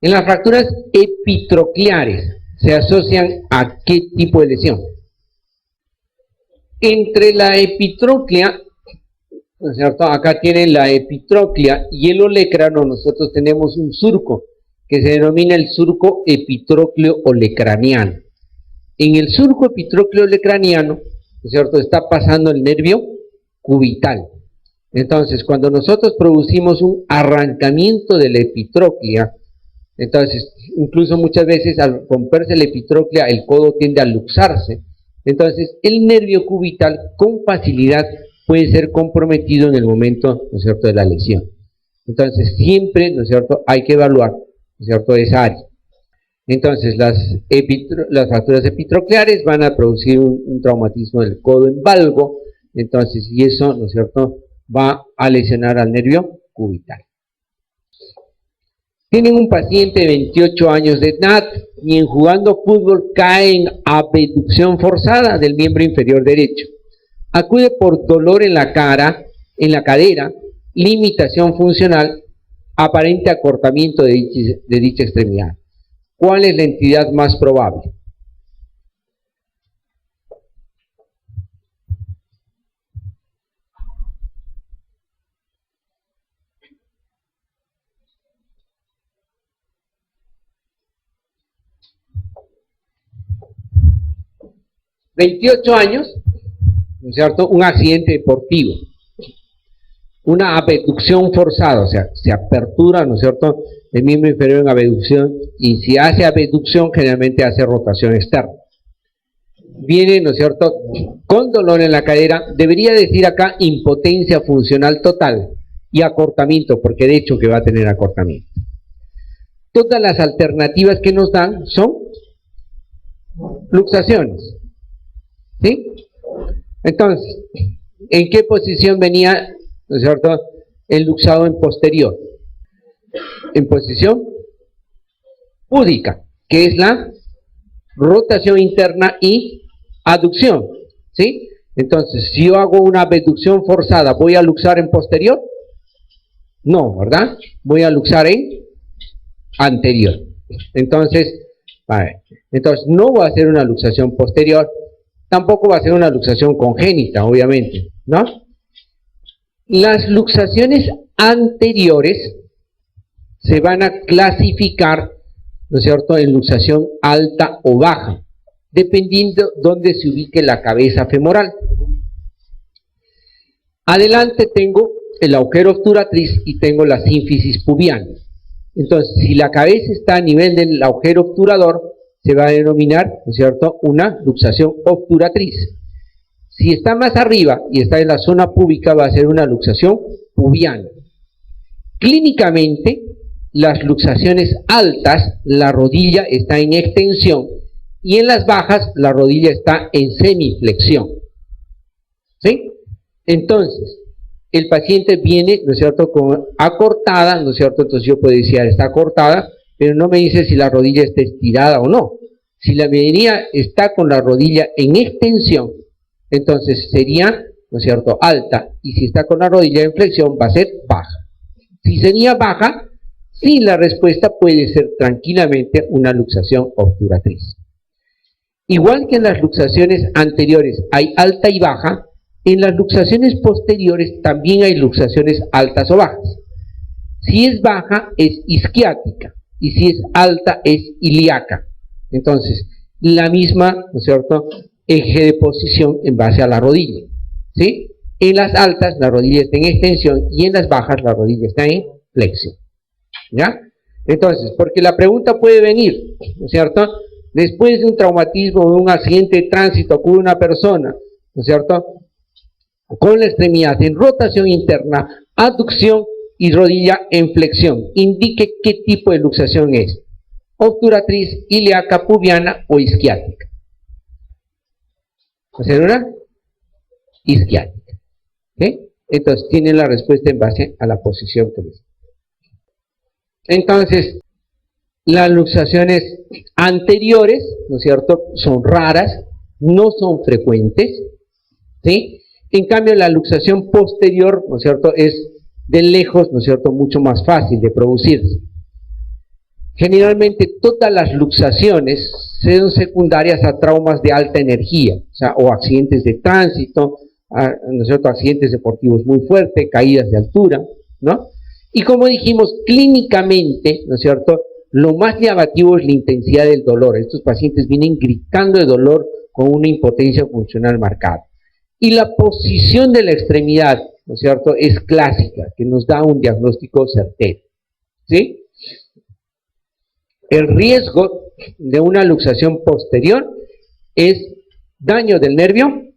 En las fracturas epitrocleares, ¿se asocian a qué tipo de lesión? Entre la epitroclea, ¿no es cierto? Acá tienen la epitroclea y el olecrano, nosotros tenemos un surco que se denomina el surco epitrócleo olecraniano. En el surco epitrócleo olecraniano, ¿no es cierto?, está pasando el nervio cubital. Entonces, cuando nosotros producimos un arrancamiento de la epitroclea, entonces, incluso muchas veces al romperse la epitroclea, el codo tiende a luxarse. Entonces, el nervio cubital con facilidad puede ser comprometido en el momento, ¿no es cierto?, de la lesión. Entonces, siempre, ¿no es cierto?, hay que evaluar, ¿no es cierto?, esa área. Entonces, las fracturas epitrocleares van a producir un traumatismo del codo en valgo, entonces, y eso, ¿no es cierto?, va a lesionar al nervio cubital. Tienen un paciente de 28 años de edad y en jugando fútbol cae en abducción forzada del miembro inferior derecho. Acude por dolor en la cara, en la cadera, limitación funcional, aparente acortamiento de dicha extremidad. ¿Cuál es la entidad más probable? ¿28 años? ¿No es cierto? Un accidente deportivo. Una abducción forzada, o sea, se apertura, ¿no es cierto?, el miembro inferior en abducción, y si hace abducción, generalmente hace rotación externa. Viene, ¿no es cierto?, con dolor en la cadera, debería decir acá impotencia funcional total y acortamiento, porque de hecho que va a tener acortamiento. Todas las alternativas que nos dan son luxaciones, ¿sí? Entonces, ¿en qué posición venía, ¿no es cierto?, el luxado en posterior? En posición púdica, que es la rotación interna y aducción, ¿sí? Entonces, si yo hago una abducción forzada, ¿voy a luxar en posterior? No, ¿verdad? Voy a luxar en anterior. Entonces, no va a ser una luxación posterior, tampoco va a ser una luxación congénita, obviamente, ¿no? Las luxaciones anteriores se van a clasificar, ¿no es cierto?, en luxación alta o baja, dependiendo dónde se ubique la cabeza femoral. Adelante tengo el agujero obturatriz y tengo la sínfisis pubiana. Entonces, si la cabeza está a nivel del agujero obturador, se va a denominar, ¿no es cierto?, una luxación obturatriz. Si está más arriba y está en la zona púbica, va a ser una luxación pubiana. Clínicamente, las luxaciones altas, la rodilla está en extensión, y en las bajas, la rodilla está en semiflexión. ¿Sí? Entonces, el paciente viene, ¿no es cierto?, con acortada, ¿no es cierto? Entonces yo puedo decir, está acortada, pero no me dice si la rodilla está estirada o no. Si la medianía está con la rodilla en extensión, entonces sería, ¿no es cierto?, alta, y si está con la rodilla en flexión, va a ser baja. Si sería baja, sí, la respuesta puede ser tranquilamente una luxación obturatriz. Igual que en las luxaciones anteriores hay alta y baja, en las luxaciones posteriores también hay luxaciones altas o bajas. Si es baja es isquiática y si es alta es ilíaca. Entonces, la misma, ¿no es cierto?, eje de posición en base a la rodilla, ¿sí? En las altas la rodilla está en extensión y en las bajas la rodilla está en flexión, ¿ya? Entonces, porque la pregunta puede venir, ¿no es cierto?, después de un traumatismo o de un accidente de tránsito acude una persona, ¿no es cierto?, con la extremidad en rotación interna, aducción y rodilla en flexión. Indique qué tipo de luxación es: obturatriz, ilíaca, pubiana o isquiática. ¿Va a ser una? Isquiática. ¿Sí? Entonces tienen la respuesta en base a la posición que les. Entonces, las luxaciones anteriores, ¿no es cierto?, son raras, no son frecuentes, ¿sí? En cambio, la luxación posterior, ¿no es cierto?, es de lejos, ¿no es cierto?, mucho más fácil de producirse. Generalmente todas las luxaciones son secundarias a traumas de alta energía, o sea, o accidentes de tránsito, ¿no es cierto?, accidentes deportivos muy fuertes, caídas de altura, ¿no? Y como dijimos, clínicamente, ¿no es cierto?, lo más llamativo es la intensidad del dolor. Estos pacientes vienen gritando de dolor con una impotencia funcional marcada. Y la posición de la extremidad, ¿no es cierto?, es clásica, que nos da un diagnóstico certero, ¿sí? El riesgo de una luxación posterior es daño del nervio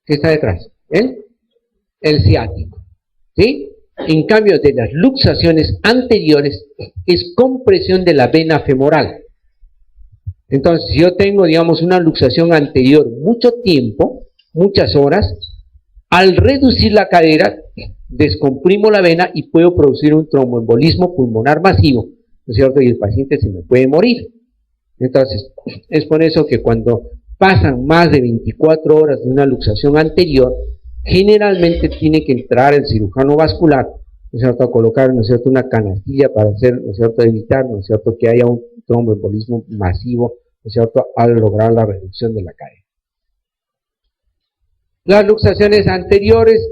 que está detrás, el ciático, ¿sí? En cambio, de las luxaciones anteriores es compresión de la vena femoral. Entonces, si yo tengo, digamos, una luxación anterior mucho tiempo, muchas horas, al reducir la cadera, descomprimo la vena y puedo producir un tromboembolismo pulmonar masivo, ¿no es cierto? Y el paciente se me puede morir. Entonces, es por eso que cuando pasan más de 24 horas de una luxación anterior, generalmente tiene que entrar el cirujano vascular, ¿no es cierto?, a colocar, ¿no es cierto?, una canastilla para hacer, ¿no es cierto?, evitar, ¿no es cierto?, que haya un tromboembolismo masivo, ¿no es cierto?, al lograr la reducción de la cadera. Las luxaciones anteriores,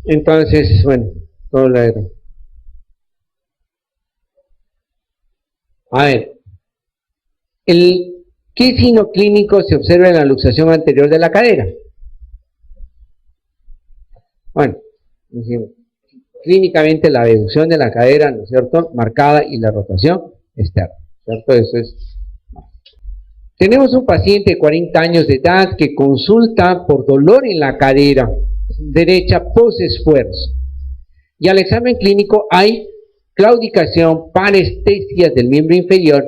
entonces, bueno, todo lo era. A ver, ¿qué signo clínico se observa en la luxación anterior de la cadera? Bueno, dijimos, clínicamente la reducción de la cadera, ¿no es cierto?, marcada, y la rotación externa, ¿cierto? Eso es. Tenemos un paciente de 40 años de edad que consulta por dolor en la cadera derecha post-esfuerzo. Y al examen clínico hay claudicación, parestesia del miembro inferior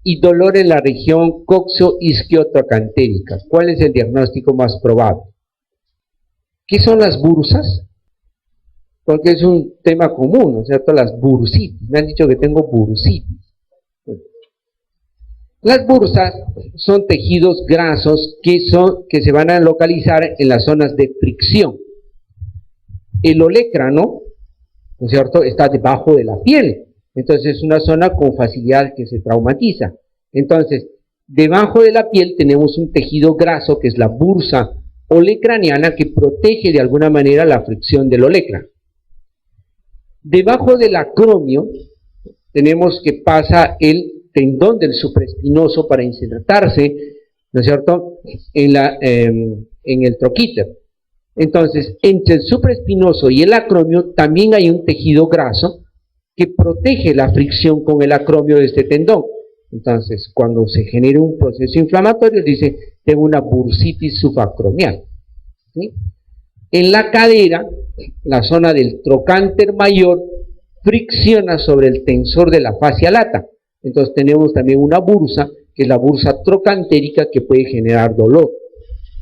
y dolor en la región coxo-isquiotrocantérica. ¿Cuál es el diagnóstico más probable? ¿Qué son las bursas? Porque es un tema común, ¿no es cierto? Las bursitis. Me han dicho que tengo bursitis. Las bursas son tejidos grasos que se van a localizar en las zonas de fricción. El olecrano, ¿no es cierto?, está debajo de la piel. Entonces es una zona con facilidad que se traumatiza. Entonces, debajo de la piel tenemos un tejido graso que es la bursa olecraniana, que protege de alguna manera la fricción del olecrano. Debajo del acromio tenemos que pasa el tendón del supraespinoso para insertarse, ¿no es cierto?, en el troquíter. Entonces, entre el supraespinoso y el acromio también hay un tejido graso que protege la fricción con el acromio de este tendón. Entonces, cuando se genera un proceso inflamatorio, dice, tengo una bursitis subacromial, ¿sí? En la cadera, la zona del trocánter mayor fricciona sobre el tensor de la fascia lata. Entonces tenemos también una bursa, que es la bursa trocantérica, que puede generar dolor,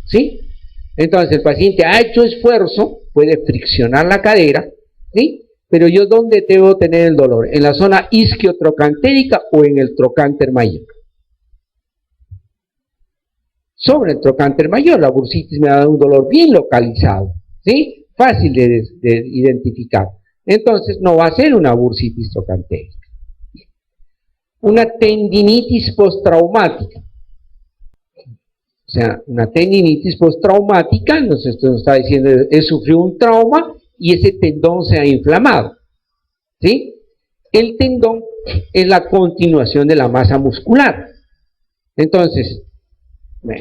¿sí? Entonces el paciente ha hecho esfuerzo, puede friccionar la cadera, ¿sí? Pero yo, ¿dónde debo tener el dolor? ¿En la zona isquiotrocantérica o en el trocánter mayor? Sobre el trocánter mayor, la bursitis me da un dolor bien localizado, ¿sí? Fácil de identificar. Entonces no va a ser una bursitis trocantérica. Una tendinitis postraumática. O sea, una tendinitis postraumática, nos está diciendo, él sufrió un trauma y ese tendón se ha inflamado, ¿sí? El tendón es la continuación de la masa muscular. Entonces,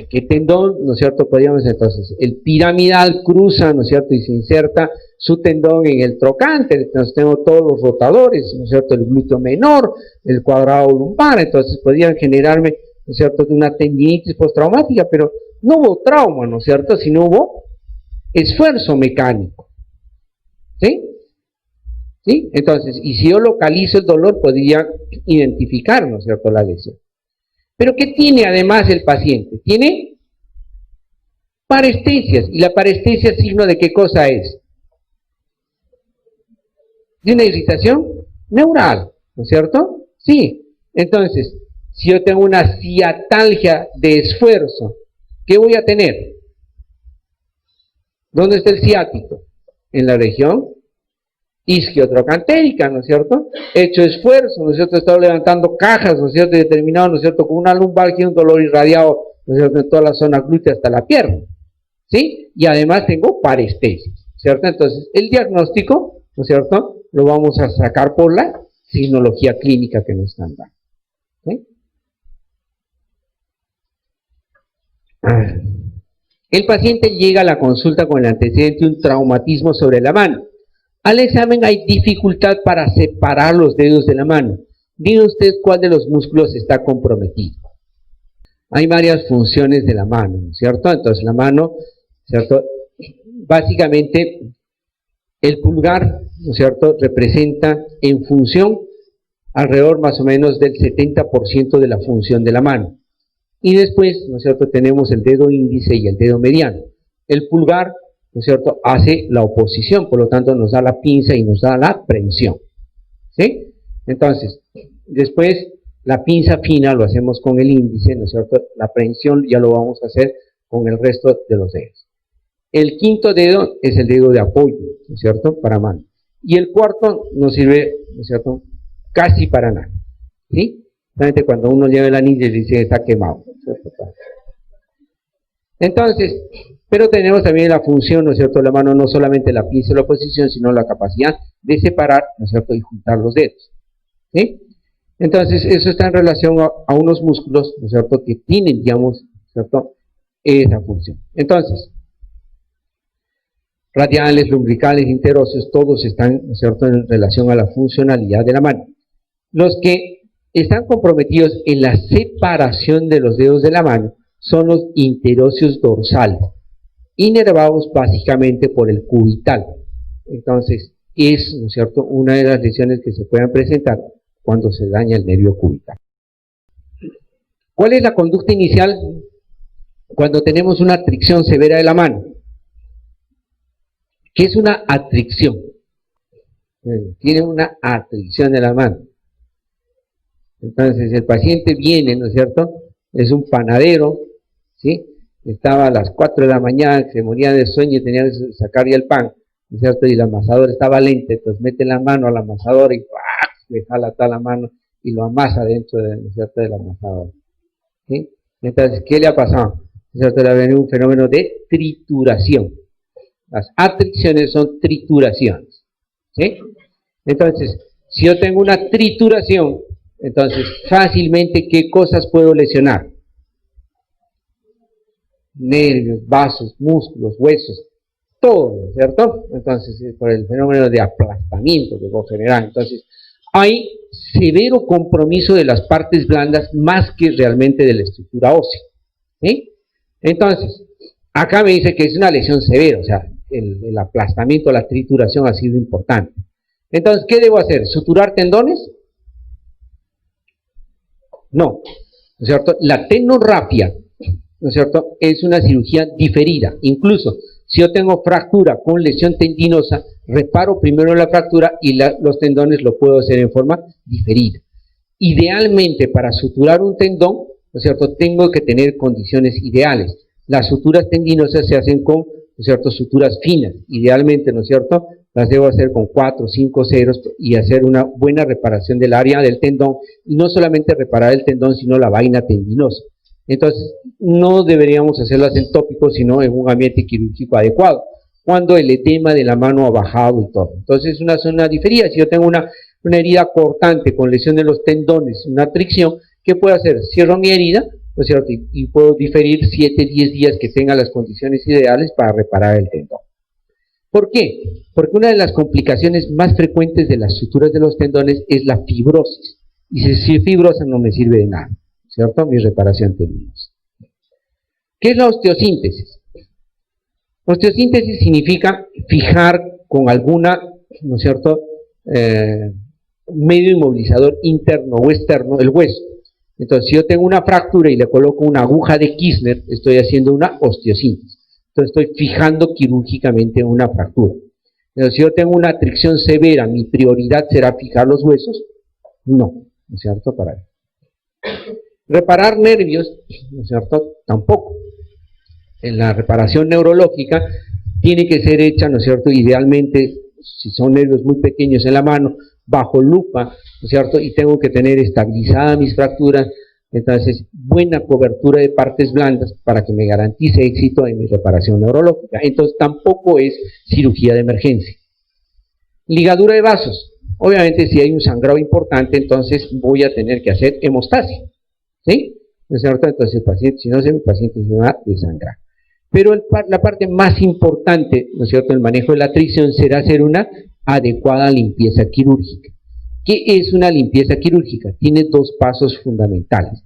¿qué tendón, no es cierto? Podríamos, entonces, el piramidal cruza, ¿no es cierto?, y se inserta su tendón en el trocánter. Entonces tengo todos los rotadores, ¿no es cierto?, el glúteo menor, el cuadrado lumbar. Entonces podrían generarme, ¿no es cierto?, una tendinitis postraumática, pero no hubo trauma, ¿no es cierto?, sino hubo esfuerzo mecánico, ¿sí? ¿Sí? Entonces, y si yo localizo el dolor, podría identificar, ¿no es cierto?, la lesión. Pero ¿qué tiene además el paciente? Tiene parestesias. ¿Y la parestesia signo de qué cosa es? De una irritación neural, ¿no es cierto? Sí. Entonces, si yo tengo una ciatalgia de esfuerzo, ¿qué voy a tener? ¿Dónde está el ciático? En la región isquiotrocantérica, ¿no es cierto? He hecho esfuerzo, ¿no es cierto? He estado levantando cajas, ¿no es cierto? He terminado, ¿no es cierto? Con una lumbalgia y un dolor irradiado, ¿no es cierto? En toda la zona glútea hasta la pierna, ¿sí? Y además tengo parestesis, ¿cierto? Entonces, el diagnóstico, ¿no es cierto? Lo vamos a sacar por la signología clínica que nos están dando, ¿sí? El paciente llega a la consulta con el antecedente de un traumatismo sobre la mano. Al examen hay dificultad para separar los dedos de la mano. Diga usted cuál de los músculos está comprometido. Hay varias funciones de la mano, ¿cierto? Entonces la mano, ¿cierto? Básicamente el pulgar, ¿no es cierto?, representa en función alrededor más o menos del 70% de la función de la mano. Y después, ¿no es cierto?, tenemos el dedo índice y el dedo mediano. El pulgar, ¿no es cierto?, hace la oposición, por lo tanto nos da la pinza y nos da la prensión, ¿sí? Entonces, después la pinza fina lo hacemos con el índice, ¿no es cierto?, la prensión ya lo vamos a hacer con el resto de los dedos. El quinto dedo es el dedo de apoyo, ¿no es cierto?, para mano. Y el cuarto no sirve, ¿no es cierto?, casi para nada, ¿sí? Solamente cuando uno lleva el anillo y dice está quemado, ¿cierto? Entonces, pero tenemos también la función, ¿no es cierto?, de la mano, no solamente la pinza y la oposición, sino la capacidad de separar, ¿no es cierto?, y juntar los dedos, ¿sí? Entonces, eso está en relación a unos músculos, ¿no es cierto?, que tienen, digamos, ¿cierto?, esa función. Entonces, radiales, lumbricales, interóseos, todos están, ¿no es cierto?, en relación a la funcionalidad de la mano. Los que están comprometidos en la separación de los dedos de la mano son los interóseos dorsales, inervados básicamente por el cubital. Entonces, es, ¿no es cierto?, una de las lesiones que se pueden presentar cuando se daña el nervio cubital. ¿Cuál es la conducta inicial cuando tenemos una atricción severa de la mano? ¿Qué es una atricción? Tiene una atricción de la mano. Entonces el paciente viene, ¿no es cierto? Es un panadero, ¿sí? Estaba a las 4 de la mañana, se moría de sueño y tenía que sacar ya el pan, ¿no es cierto? Y el amasador estaba lento, entonces mete la mano al amasador y ¡ah!, le jala toda la mano y lo amasa dentro de, ¿no es cierto?, del amasador, ¿sí? Entonces, ¿qué le ha pasado? ¿No es cierto? Le ha venido un fenómeno de trituración. Las atricciones son trituraciones, ¿sí? Entonces, si yo tengo una trituración, entonces fácilmente, ¿qué cosas puedo lesionar? Nervios, vasos, músculos, huesos, todo, ¿cierto? Entonces, por el fenómeno de aplastamiento que puedo generar. Entonces, hay severo compromiso de las partes blandas más que realmente de la estructura ósea, ¿sí? Entonces, acá me dice que es una lesión severa, o sea, el aplastamiento, la trituración ha sido importante. Entonces, ¿qué debo hacer? ¿Suturar tendones? No, ¿no es cierto? La tenorrafia, ¿no es cierto?, es una cirugía diferida. Incluso, si yo tengo fractura con lesión tendinosa, reparo primero la fractura y los tendones lo puedo hacer en forma diferida. Idealmente, para suturar un tendón, ¿no es cierto?, tengo que tener condiciones ideales. Las suturas tendinosas se hacen con, ¿no es cierto?, suturas finas. Idealmente, ¿no es cierto?, las debo hacer con 4 o 5 ceros y hacer una buena reparación del área del tendón, y no solamente reparar el tendón, sino la vaina tendinosa. Entonces, no deberíamos hacerlas en tópico, sino en un ambiente quirúrgico adecuado, cuando el edema de la mano ha bajado y todo. Entonces, es una zona diferida. Si yo tengo una herida cortante con lesión de los tendones, una tricción, ¿qué puedo hacer? Cierro mi herida, ¿no es cierto?, y puedo diferir 7, 10 días que tenga las condiciones ideales para reparar el tendón. ¿Por qué? Porque una de las complicaciones más frecuentes de las suturas de los tendones es la fibrosis. Y si es fibrosa no me sirve de nada, ¿cierto?, mi reparación tendinosa. ¿Qué es la osteosíntesis? Osteosíntesis significa fijar con alguna, ¿no es cierto?, medio inmovilizador interno o externo el hueso. Entonces, si yo tengo una fractura y le coloco una aguja de Kirchner, estoy haciendo una osteosíntesis. Entonces, estoy fijando quirúrgicamente una fractura. Entonces, si yo tengo una atricción severa, ¿mi prioridad será fijar los huesos? No, ¿no es cierto?, para él. Reparar nervios, ¿no es cierto?, tampoco. En la reparación neurológica tiene que ser hecha, ¿no es cierto?, idealmente si son nervios muy pequeños en la mano, bajo lupa, ¿no es cierto? Y tengo que tener estabilizadas mis fracturas, entonces buena cobertura de partes blandas para que me garantice éxito en mi reparación neurológica. Entonces tampoco es cirugía de emergencia. Ligadura de vasos. Obviamente si hay un sangrado importante, entonces voy a tener que hacer hemostasia, ¿sí? ¿No es cierto? Entonces el paciente, si no se, el paciente se va a desangrar. Pero la parte más importante, ¿no es cierto?, el manejo de la tricción será hacer una adecuada limpieza quirúrgica. ¿Qué es una limpieza quirúrgica? Tiene dos pasos fundamentales.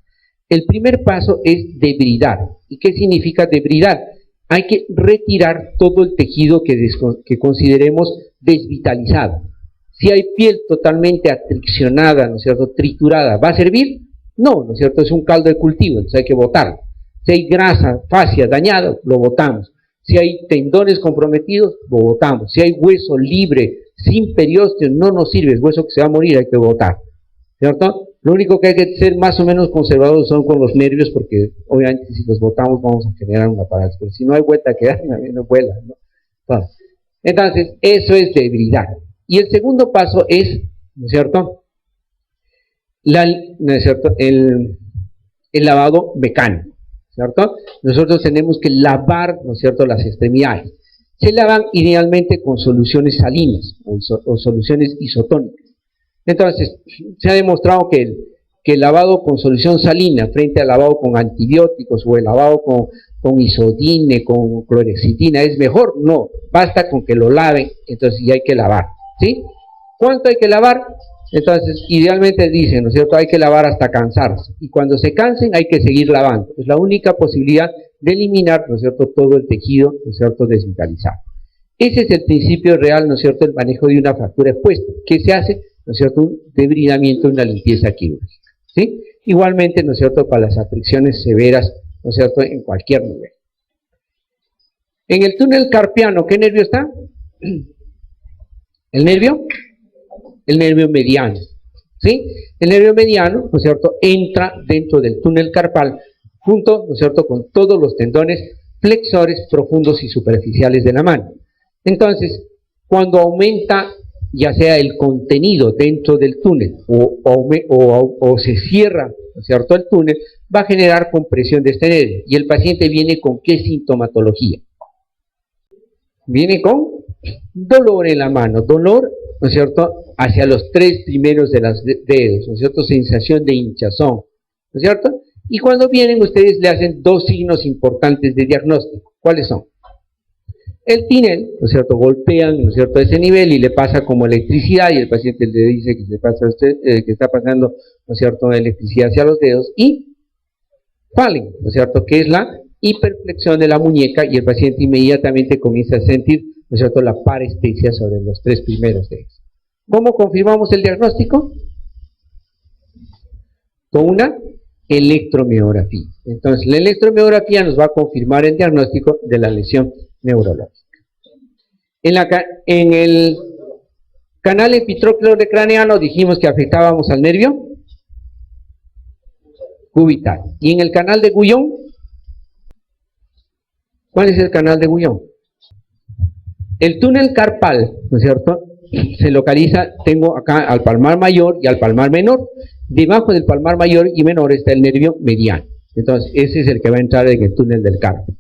El primer paso es debridar. ¿Y qué significa debridar? Hay que retirar todo el tejido que consideremos desvitalizado. Si hay piel totalmente atriccionada, ¿no es cierto?, triturada, ¿va a servir? No, ¿no es cierto?, es un caldo de cultivo, entonces hay que botarlo. Si hay grasa, fascia dañada, lo botamos. Si hay tendones comprometidos, lo botamos. Si hay hueso libre, sin periósteo, no nos sirve, es hueso que se va a morir, hay que botar, ¿cierto? Lo único que hay que ser más o menos conservados son con los nervios, porque obviamente si los botamos vamos a generar una parálisis, pero si no hay vuelta que dar, no vuela, ¿no? Entonces, eso es debilidad. Y el segundo paso es, ¿no es cierto?, ¿no es cierto?, el lavado mecánico, ¿cierto? Nosotros tenemos que lavar, ¿no es cierto?, las extremidades. Se lavan idealmente con soluciones salinas o soluciones isotónicas. Entonces, se ha demostrado que el lavado con solución salina frente al lavado con antibióticos o el lavado con isodine, con clorexidina, ¿es mejor? No, basta con que lo laven, entonces ya hay que lavar, ¿sí? ¿Cuánto hay que lavar? Entonces, idealmente dicen, ¿no es cierto?, hay que lavar hasta cansarse, y cuando se cansen hay que seguir lavando. Es la única posibilidad de eliminar, ¿no es cierto?, todo el tejido, ¿no es cierto?, desvitalizado. Ese es el principio real, ¿no es cierto?, el manejo de una fractura expuesta, que se hace, ¿no es cierto?, un debridamiento, una limpieza quirúrgica, ¿sí? Igualmente, ¿no es cierto?, para las afecciones severas, ¿no es cierto?, en cualquier nivel. En el túnel carpiano, ¿qué nervio está? ¿El nervio? El nervio mediano, ¿sí? El nervio mediano, ¿no es cierto?, entra dentro del túnel carpal junto, ¿no es cierto?, con todos los tendones flexores profundos y superficiales de la mano. Entonces, cuando aumenta ya sea el contenido dentro del túnel o se cierra, ¿no es cierto?, el túnel, va a generar compresión de este nervio. Y el paciente viene con ¿qué sintomatología? Viene con dolor en la mano, dolor, ¿no es cierto?, hacia los tres primeros de los dedos, ¿no es cierto?, sensación de hinchazón, ¿no es cierto? Y cuando vienen ustedes le hacen dos signos importantes de diagnóstico. ¿Cuáles son? El tinel, ¿no es cierto?, golpean, ¿no es cierto?, ese nivel y le pasa como electricidad y el paciente le dice que, que está pasando, ¿no es cierto?, electricidad hacia los dedos, y Fallen, ¿no es cierto?, que es la hiperflexión de la muñeca y el paciente inmediatamente comienza a sentir, ¿no es cierto?, la parestesia sobre los tres primeros dedos. ¿Cómo confirmamos el diagnóstico? Con una electromiografía. Entonces, la electromiografía nos va a confirmar el diagnóstico de la lesión neurológica. En el canal epitrócleo-craneano dijimos que afectábamos al nervio cubital. Y en el canal de Guyon, ¿cuál es el canal de Guyon? El túnel carpal, ¿no es cierto?, se localiza, tengo acá al palmar mayor y al palmar menor. Debajo del palmar mayor y menor está el nervio mediano. Entonces, ese es el que va a entrar en el túnel del carpo.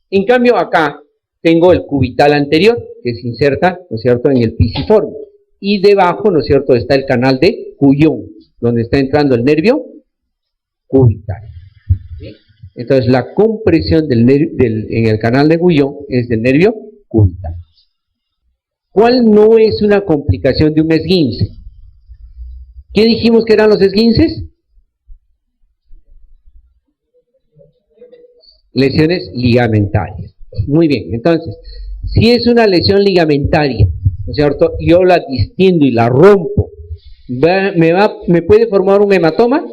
En cambio, acá tengo el cubital anterior, que se inserta, ¿no es cierto?, en el pisiforme. Y debajo, ¿no es cierto?, está el canal de Guyon, donde está entrando el nervio cubital. ¿Sí? Entonces, la compresión en el canal de Guyon es del nervio cubital. ¿Cuál no es una complicación de un esguince? ¿Qué dijimos que eran los esguinces? Lesiones ligamentarias. Muy bien, entonces, si es una lesión ligamentaria, ¿no es cierto?, yo la distiendo y la rompo, ¿me puede formar un hematoma?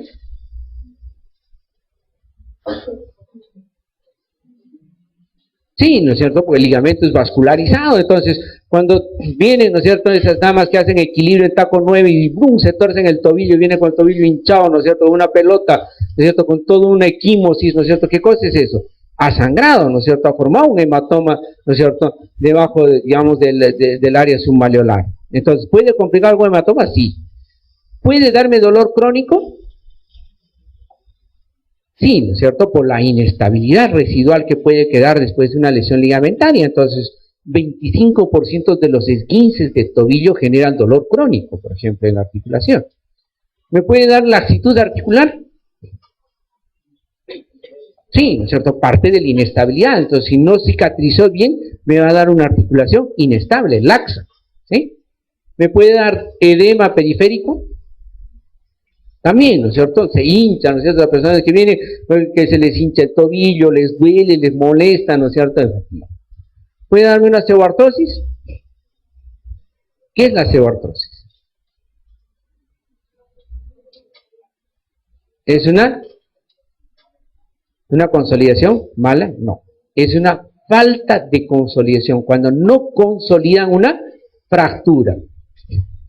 Sí, ¿no es cierto?, porque el ligamento es vascularizado. Entonces, cuando vienen, ¿no es cierto?, esas damas que hacen equilibrio en taco 9 y ¡bum!, se torcen el tobillo y viene con el tobillo hinchado, ¿no es cierto?, una pelota, ¿no es cierto?, con toda una equimosis, ¿no es cierto? ¿Qué cosa es eso? ha sangrado, ¿no es cierto? Ha formado un hematoma, ¿no es cierto?, debajo, digamos, del área submalleolar. Entonces, ¿puede complicar algún hematoma? Sí. ¿Puede darme dolor crónico? Sí, ¿no es cierto?, por la inestabilidad residual que puede quedar después de una lesión ligamentaria. Entonces, 25% de los esguinces de tobillo generan dolor crónico, por ejemplo, en la articulación. ¿Me puede dar laxitud articular? Sí, ¿no es cierto?, parte de la inestabilidad. Entonces, si no cicatrizó bien, me va a dar una articulación inestable, laxa, ¿sí? ¿Me puede dar edema periférico? También, ¿no es cierto?, se hincha, ¿no es cierto?, las personas que vienen, que se les hincha el tobillo, les duele, les molesta, ¿no es cierto? ¿Puede darme una osteoartrosis? ¿Qué es la osteoartrosis? ¿Es una consolidación mala? No. Es una falta de consolidación, cuando no consolidan una fractura.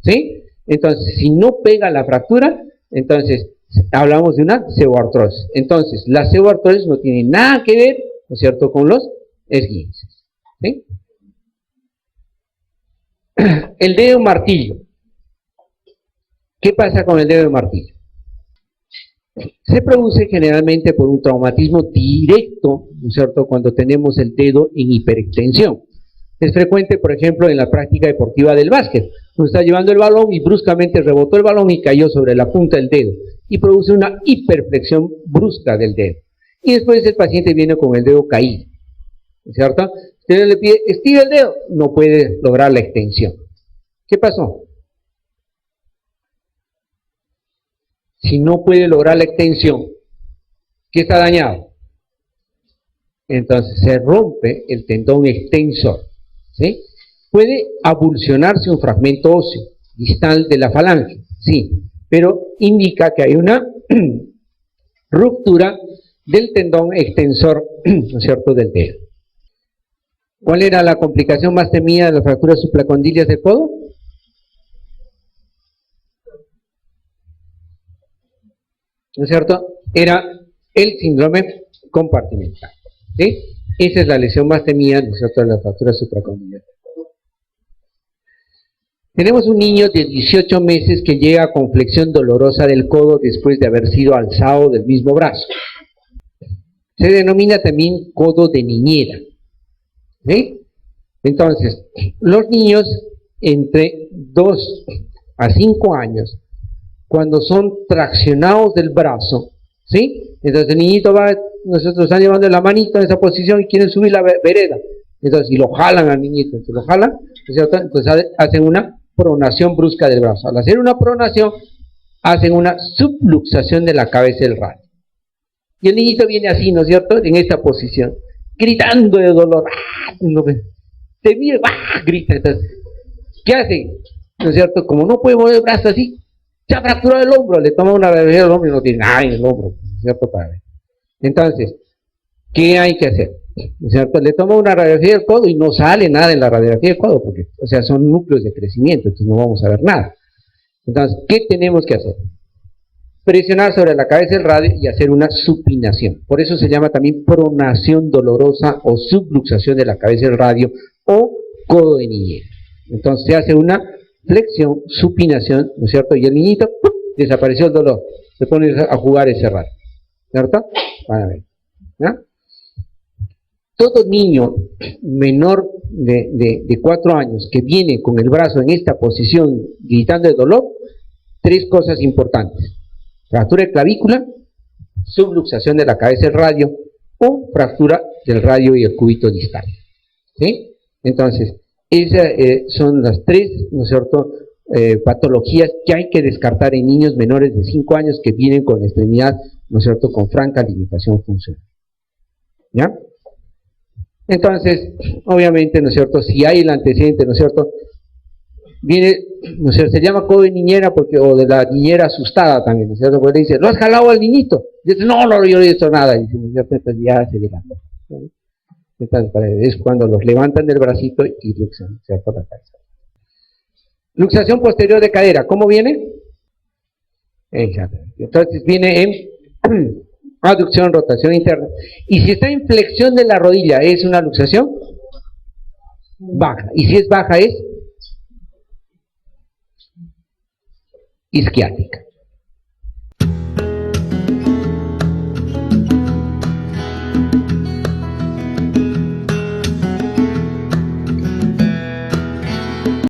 ¿Sí? Entonces, si no pega la fractura, entonces hablamos de una osteoartrosis. Entonces, la osteoartrosis no tiene nada que ver, ¿no es cierto?, con los esguinces. ¿Sí? El dedo martillo. ¿Qué pasa con el dedo martillo? Se produce generalmente por un traumatismo directo, ¿no es cierto?, cuando tenemos el dedo en hiperextensión. Es frecuente, por ejemplo, en la práctica deportiva del básquet. Uno está llevando el balón y bruscamente rebotó el balón y cayó sobre la punta del dedo y produce una hiperflexión brusca del dedo. Y después el paciente viene con el dedo caído, ¿no es cierto? Usted le pide, estira el dedo, no puede lograr la extensión. ¿Qué pasó? Si no puede lograr la extensión, ¿qué está dañado? Entonces se rompe el tendón extensor, ¿sí? Puede avulsionarse un fragmento óseo distal de la falange, sí, pero indica que hay una ruptura del tendón extensor, ¿no es cierto?, del dedo. ¿Cuál era la complicación más temida de las fracturas supracondilias del codo? ¿No es cierto? Era el síndrome compartimental, ¿sí? Esa es la lesión más temida, ¿no es cierto?, de las fracturas supracondiliares. Tenemos un niño de 18 meses que llega con flexión dolorosa del codo después de haber sido alzado del mismo brazo. Se denomina también codo de niñera, ¿sí? Entonces, los niños entre 2 a 5 años, cuando son traccionados del brazo, ¿sí? Entonces el niñito va, nosotros están llevando la manito en esa posición y quieren subir la vereda. Entonces, y lo jalan al niñito, entonces lo jalan, entonces hacen una pronación brusca del brazo. Al hacer una pronación, hacen una subluxación de la cabeza del radio. Y el niñito viene así, ¿no es cierto?, en esta posición, gritando de dolor. Se mira, grita. Entonces, ¿qué hace? ¿No es cierto? Como no puede mover el brazo así, se ha fracturado el hombro, le toma una radiografía del hombro y no tiene nada en el hombro, ¿no es cierto, padre? Entonces, ¿qué hay que hacer? ¿No es cierto? Le toma una radiografía del codo y no sale nada en la radiografía del codo, porque, o sea, son núcleos de crecimiento, entonces no vamos a ver nada. Entonces, ¿qué tenemos que hacer? Presionar sobre la cabeza del radio y hacer una supinación. Por eso se llama también pronación dolorosa o subluxación de la cabeza del radio o codo de niñera. Entonces se hace una flexión, supinación, ¿no es cierto? Y el niñito, ¡pum!, desapareció el dolor. Se pone a jugar ese radio, ¿cierto? Van a ver, ¿no? Todo niño menor de 4 años que viene con el brazo en esta posición gritando de dolor, 3 cosas importantes: fractura de clavícula, subluxación de la cabeza del radio o fractura del radio y el cúbito distal, ¿sí? Entonces, esas son las 3, ¿no es cierto?, patologías que hay que descartar en niños menores de 5 años que vienen con extremidad, ¿no es cierto?, con franca limitación funcional. ¿Ya? Entonces, obviamente, ¿no es cierto?, si hay el antecedente, ¿no es cierto?, viene, ¿no es cierto?, se llama codo de niñera porque, o de la niñera asustada también, ¿no es cierto?, porque le dice, ¿lo has jalado al niñito? Y dice, no, yo no he visto nada. Y dice, ¿no es cierto?, entonces ya se levanta. Entonces, es cuando los levantan del bracito y luxan, ¿cierto?, la cabeza. Luxación posterior de cadera, ¿cómo viene? Exacto. Entonces viene en Aducción, rotación interna. Y si está en flexión de la rodilla, ¿es una luxación? Baja. Y si es baja, es isquiática.